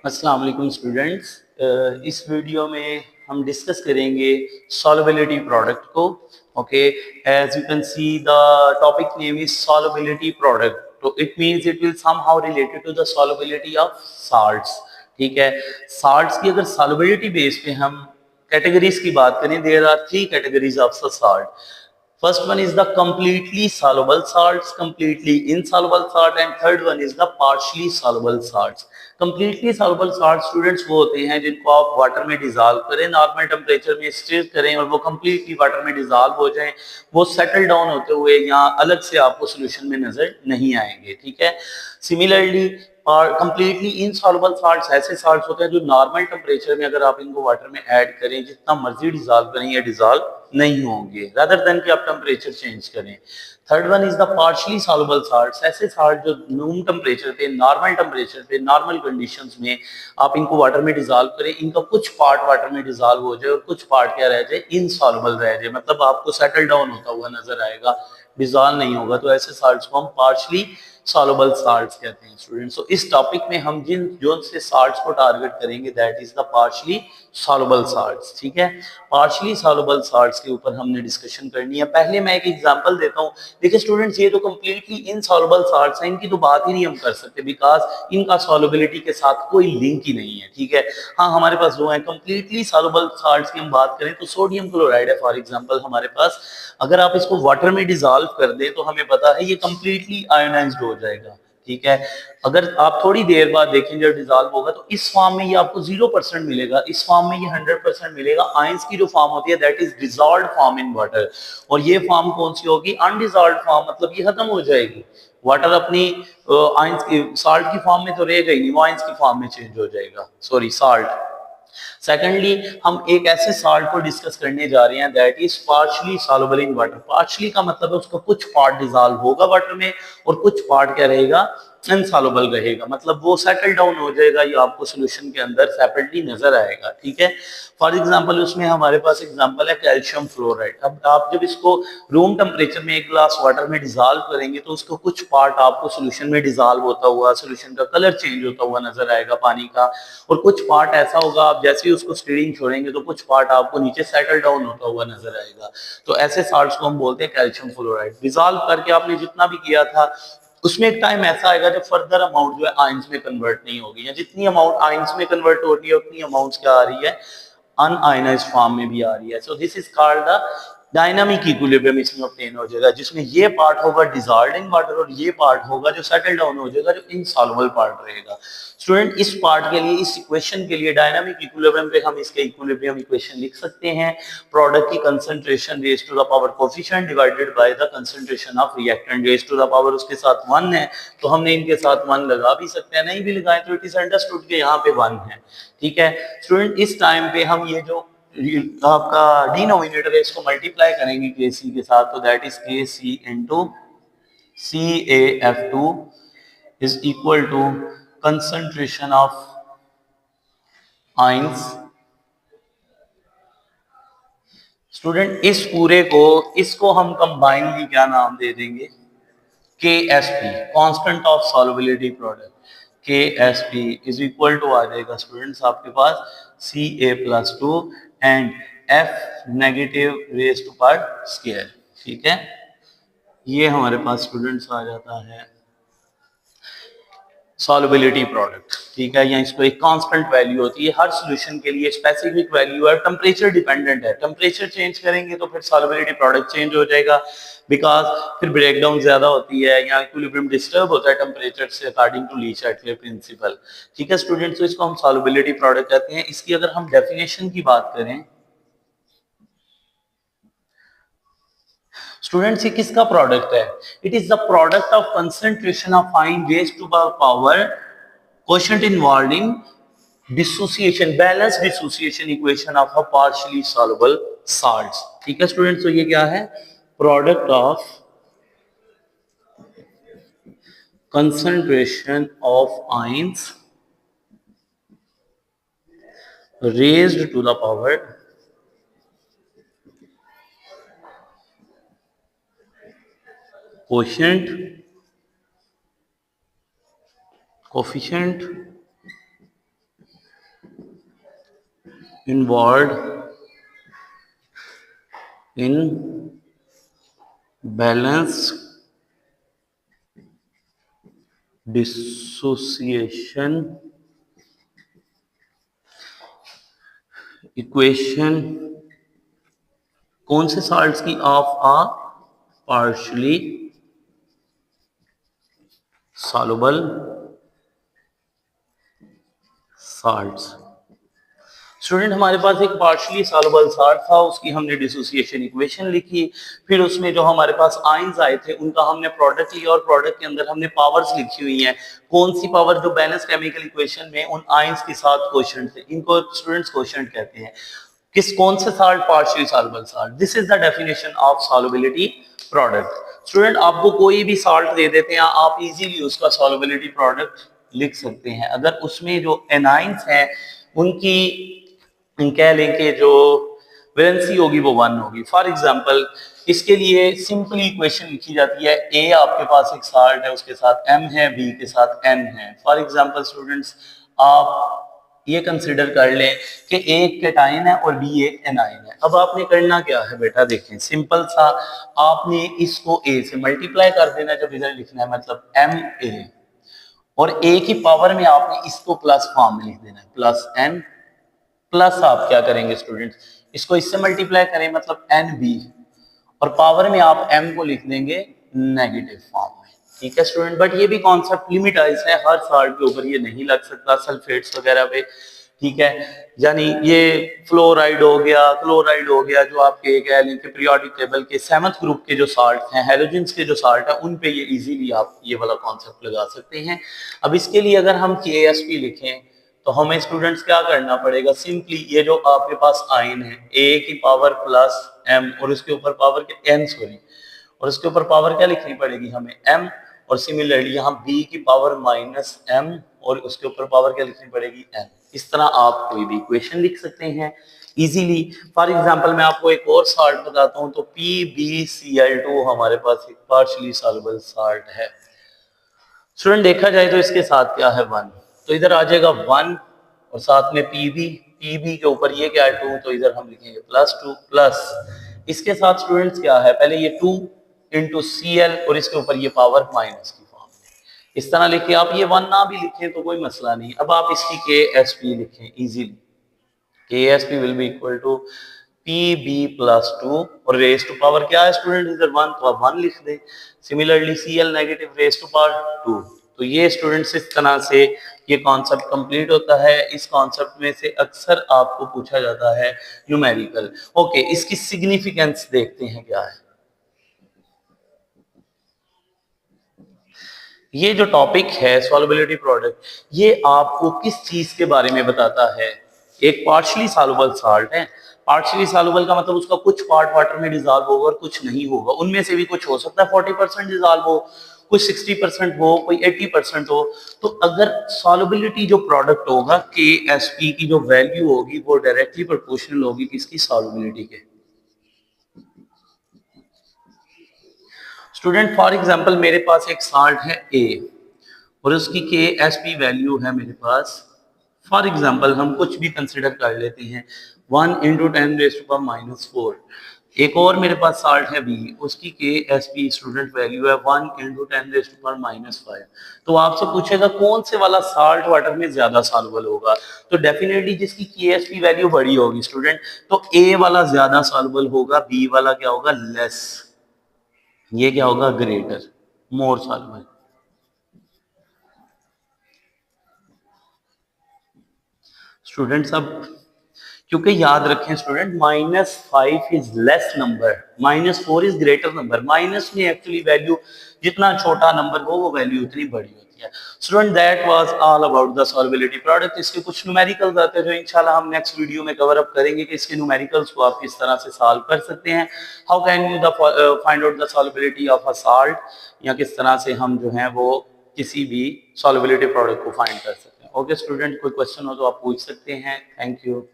अस्सलाम वालेकुम स्टूडेंट्स। इस वीडियो में हम डिस्कस करेंगे सॉल्युबिलिटी प्रोडक्ट को। Okay, as you can see the topic name is solubility product, तो it means it will somehow related to the solubility of salts. ठीक है, साल्ट्स की अगर सॉल्युबिलिटी बेस पे हम कैटेगरीज की बात करें, there are three categories of the salt. First one is the completely soluble salts, completely insoluble salt, and third one is the partially soluble salts. Completely soluble salts students वो होते हैं जिनको आप वाटर में dissolve करें, normal temperature में stir करें और वो completely वाटर में डिजॉल्व हो जाएं, वो सेटल डाउन होते हुए यहाँ अलग से आपको सोल्यूशन में नजर नहीं आएंगे. ठीक है, सिमिलरली और कंप्लीटली इनसॉल्युबल साल्ट्स ऐसे साल्ट्स होते हैं जो नॉर्मल टेम्परेचर में अगर आप इनको वाटर में ऐड करें, जितना मर्जी डिजॉल्व करें, ये डिजॉल्व नहीं होंगे रादर देन कि आप टेम्परेचर चेंज करें. Third one is the partially soluble salts, ऐसे साल्ट जो रूम टेम्परेचर पे, नॉर्मल टेम्परेचर पे, नॉर्मल कंडीशंस में आप इनको वाटर में डिजॉल्व करें, इनका कुछ पार्ट वाटर में डिजॉल्व हो जाए और कुछ पार्ट क्या रह जाए, इनसॉल्युबल रह जाए, मतलब आपको सेटल डाउन होता हुआ नजर आएगा, डिजॉल्व नहीं होगा. तो ऐसे साल्ट्स को हम पार्शियली सॉल्युबल साल्ट्स कहते हैं स्टूडेंट्स. तो इस टॉपिक में हम जिन जोन से साल्ट्स को टारगेट करेंगे that is the partially soluble salts. ठीक है, पार्शियली सॉल्युबल साल्ट्स के ऊपर हमने डिस्कशन करनी है. पहले मैं एक एग्जांपल देता हूं. देखिए स्टूडेंट्स, ये तो कंप्लीटली इनसॉल्युबल साल्ट्स हैं, इनकी तो बात ही नहीं हम कर सकते बिकॉज इनका सॉल्युबिलिटी के साथ कोई लिंक ही नहीं है. ठीक है, हाँ हमारे पास जो है कंप्लीटली सॉल्युबल साल्ट्स की हम बात करें तो सोडियम क्लोराइड है फॉर एग्जांपल हमारे पास. अगर आप इसको वाटर में डिजॉल्व कर दें तो हमें पता है ये कंप्लीटली आयोनाइज्ड हो जाएगा. ठीक है, अगर आप थोड़ी देर बाद देखेंगे जब डिजॉल्व होगा तो इस फॉर्म में ये आपको 0% मिलेगा, इस फॉर्म में ये 100% मिलेगा. आयंस की जो फॉर्म होती है that is dissolved form in water, और ये फॉर्म कौन सी होगी, अनडिजॉल्व्ड फॉर्म, मतलब ये खत्म हो जाएगी. वाटर अपनी आयंस की साल्ट की फॉर्म में तो रहेगा ही नहीं, वो आयंस की फॉर्म में चेंज हो जाएगा, सॉरी साल्ट. सेकेंडली, हम एक ऐसे साल्ट को डिस्कस करने जा रहे हैं that is partially soluble in water. Partially का मतलब है उसका कुछ पार्ट डिजॉल्व होगा वाटर में और कुछ पार्ट क्या रहेगा, इनसॉल्युबल रहेगा, मतलब वो सेटल डाउन हो जाएगा, ये आपको सॉल्यूशन के अंदर सेपरेटली नजर आएगा. ठीक है, फॉर एग्जांपल उसमें हमारे पास एग्जांपल है कैल्शियम फ्लोराइड. अब आप जब इसको रूम टेम्परेचर में एक ग्लास वाटर में डिजॉल्व करेंगे तो उसका कुछ पार्ट आपको सॉल्यूशन में डिजॉल्व होता हुआ, सॉल्यूशन का कलर चेंज होता हुआ नजर आएगा पानी का, और कुछ पार्ट ऐसा होगा आप जैसे ही उसको स्टीरिंग छोड़ेंगे तो कुछ पार्ट आपको नीचे सेटल डाउन होता हुआ नजर आएगा. तो ऐसे साल्ट्स को हम बोलते हैं कैल्शियम फ्लोराइड. डिजॉल्व करके आपने जितना भी किया था उसमें एक टाइम ऐसा आएगा जब फर्दर अमाउंट जो है आयंस में कन्वर्ट नहीं होगी, या जितनी अमाउंट आयंस में कन्वर्ट हो रही है उतनी अमाउंट क्या आ रही है, अनआयनाइज्ड फॉर्म में भी आ रही है. So this is called the dynamic equilibrium इसमें ऑब्टेन हो जाएगा, जिसमें ये पार्ट होगा डिसॉल्व्ड इन वाटर और ये पार्ट होगा जो सेटल डाउन हो जाएगा, जो इनसॉल्युबल पार्ट रहेगा. स्टूडेंट, इस पार्ट के लिए, इस इक्वेशन के लिए, डायनामिक इक्विलिब्रियम पे हम इसके इक्विलिब्रियम इक्वेशन लिख सकते हैं. प्रोडक्ट की concentration raise to the power coefficient divided by the concentration of reactant, raise to the power उसके साथ 1 है तो हमने इनके साथ 1 लगा भी सकते हैं, नहीं भी लगाएं तो इट इज अंडरस्टूड के यहाँ पे 1 है. ठीक है स्टूडेंट, इस टाइम पे हम ये जो आपका डिनोमिनेटर है इसको मल्टीप्लाई करेंगे के सी के साथ, तो that is K C into CaF2 is equal to concentration of ions. Student, इस पूरे को, इसको हम कंबाइनली क्या नाम दे देंगे, KSP, constant of solubility product. KSP is equal to आ जाएगा स्टूडेंट्स आपके पास Ca+2 and F negative raise to power square. ठीक है, ये हमारे पास स्टूडेंट्स आ जाता है सॉल्युबिलिटी प्रोडक्ट. ठीक है, या इसको एक कांस्टेंट वैल्यू होती है, हर सॉल्यूशन के लिए स्पेसिफिक वैल्यू है, टेम्परेचर डिपेंडेंट है. टेम्परेचर चेंज करेंगे तो फिर सॉल्युबिलिटी प्रोडक्ट चेंज हो जाएगा बिकॉज फिर ब्रेकडाउन ज्यादा होती है या इक्विलिब्रियम डिस्टर्ब होता है टेम्परेचर से अकॉर्डिंग टू ली चैटले प्रिंसिपल. ठीक है स्टूडेंट्स, तो इसको हम सॉल्युबिलिटी प्रोडक्ट कहते हैं. इसकी अगर हम डेफिनेशन की बात करें स्टूडेंट्स, ये किसका प्रोडक्ट है, it is the product of concentration of ion raise to power quotient involved in dissociation, balance dissociation equation of a partially soluble salts. ठीक है स्टूडेंट्स, तो ये क्या है, product of concentration of ions raised to the power quotient coefficient involved in balance dissociation equation कौन से salts की of आ partially soluble salts। स्टूडेंट हमारे पास एक पार्शियली सॉल्युबल साल्ट था, उसकी हमने डिसोसिएशन इक्वेशन लिखी, फिर उसमें जो हमारे पास आयंस आए थे उनका हमने प्रोडक्ट लिया और प्रोडक्ट के अंदर हमने पावर्स लिखी हुई हैं, कौन सी पावर जो बैलेंस केमिकल इक्वेशन में उन आयंस के साथ क्वोशंट थे, इनको स्टूडेंट्स क्वोशंट कहते हैं। कौन से salt? Partially soluble salt. This is the definition of solubility product. Student आपको कोई भी साल्ट दे देते हैं, आप इजीली उसका सॉल्युबिलिटी प्रोडक्ट लिख सकते हैं अगर उसमें जो एनाइंस हैं उनकी कह लें कि जो वैलेंसी होगी वो 1 होगी। फॉर एग्जांपल इसके लिए सिंपली इक्वेशन लिखी जाती है, ए आपके पास एक साल्ट है उसके साथ m है, बी के साथ n है। फॉर एग्जांपल स्टूडेंट्स आप ये कंसिडर कर लें कि ए एक कैटायन है और बी एक एनायन है। अब आपने करना क्या है बेटा, देखें सिंपल सा, आपने इसको ए से मल्टीप्लाई कर देना जब इधर लिखना है, मतलब Ma, और ए की पावर में आपने इसको प्लस फॉर्म में लिख देना है, प्लस n प्लस आप क्या करेंगे स्टूडेंट, इसको इससे मल्टीप्लाई करें मतलब NB, और पावर में आप m को लिख देंगे नेगेटिव फॉर्म में। ठीक है स्टूडेंट, बट ये भी कॉन्सेप्ट लिमिटाइज है, हर साल्ट के ऊपर ये नहीं लग सकता, सल्फेट्स वगैरह पे। ठीक है, यानी ये फ्लोराइड हो गया, क्लोराइड हो गया, जो आपके कह लें कि पीरियोडिक टेबल के 7th ग्रुप के जो साल्ट हैं, हैलोजेंस के जो साल्ट है, उन पे ये इजीली आप ये वाला कॉन्सेप्ट लगा सकते हैं। अब इसके लिए अगर हम KSP लिखें तो हमें स्टूडेंट्स क्या करना पड़ेगा, सिंपली ये जो आपके पास आयन है A की पावर प्लस m और उसके ऊपर पावर क्या n, सॉरी, और उसके ऊपर पावर क्या लिखनी पड़ेगी हमें m, और सिमिलरली यहाँ B की पावर माइनस m और उसके ऊपर पावर क्या लिखनी पड़ेगी n। इस तरह आप कोई भी इक्वेशन लिख सकते हैं इजीली। फॉर एग्जांपल मैं आपको एक और साल्ट बताता हूँ, तो PbCl2 हमारे पास एक पार्शियली सॉल्युबल साल्ट है। स्टूडेंट देखा जाए तो इसके साथ क्या है 1, तो इधर आ जाएगा 1 और साथ में पीबी के ऊपर ये क्या है 2, तो इधर हम लिखेंगे +2 प्लस इसके साथ स्टूडेंट्स क्या है, पहले ये 2 इंटू Cl और इसके ऊपर ये पावर माइनस की फॉर्म में। इस तरह लिखे, आप ये 1 ना भी लिखें तो कोई मसला नहीं। अब आप इसकी KSP लिखें easily, KSP will be equal to Pb+2 और रेस टू पावर क्या है स्टूडेंट इधर 1, तो आप 1 लिख दें। Similarly Cl negative raise to power 2। तो ये स्टूडेंट्स इस तरह से ये कॉन्सेप्ट कंप्लीट होता है। इस कॉन्सेप्ट में से अक्सर आपको पूछा जाता है न्यूमेरिकल। ओके, इसकी सिग्निफिकेंस देखते हैं क्या है। ये जो टॉपिक है सॉल्युबिलिटी प्रोडक्ट, ये आपको किस चीज के बारे में बताता है, एक पार्शियली सॉल्युबल साल्ट है। पार्शियली सॉल्युबल का मतलब उसका कुछ पार्ट वाटर में डिसॉल्व होगा और कुछ नहीं होगा, उनमें से भी कुछ हो सकता है 40% डिसॉल्व हो, कुछ 60% हो, कोई 80% हो। तो अगर सॉल्युबिलिटी जो प्रोडक्ट होगा KSP की जो वैल्यू होगी वो डायरेक्टली प्रोपोर्शनल होगी किसकी, सॉल्युबिलिटी के। स्टूडेंट फॉर एग्जांपल मेरे पास एक साल्ट है A और उसकी KSP वैल्यू है मेरे पास, फॉर एग्जांपल हम कुछ भी कंसिडर कर लेते हैं 1 इंटू 10⁻⁻⁴। एक और मेरे पास साल्ट है B, उसकी KSP स्टूडेंट वैल्यू है 1 इंटू 10⁻⁵। तो आपसे पूछेगा कौन से वाला साल्ट वाटर में ज्यादा सॉल्युबल होगा, तो डेफिनेटली जिसकी KSP वैल्यू बड़ी होगी स्टूडेंट, तो A वाला ज्यादा सॉल्युबल होगा, B वाला क्या होगा, लेस। ये क्या होगा, ग्रेटर, मोर सॉल्युबल। स्टूडेंट्स अब क्योंकि याद रखें student, -5 is less number, -4 is greater number. Minus में एक्चुअली वैल्यू जितना छोटा नंबर हो वो वैल्यू उतनी बड़ी होती है। Student that was all about the solubility product. इसके कुछ न्यूमेरिकल्स आते हैं जो इंशाल्लाह हम नेक्स्ट वीडियो में कवर अप करेंगे कि इसके न्यूमेरिकल्स को आप किस तरह से सॉल्व कर सकते हैं। How can you the find out the solubility of a salt, या किस तरह से हम जो है वो किसी भी सॉल्युबिलिटी प्रोडक्ट को फाइंड कर सकते हैं। ओके स्टूडेंट, कोई क्वेश्चन हो तो आप पूछ सकते हैं। Thank you.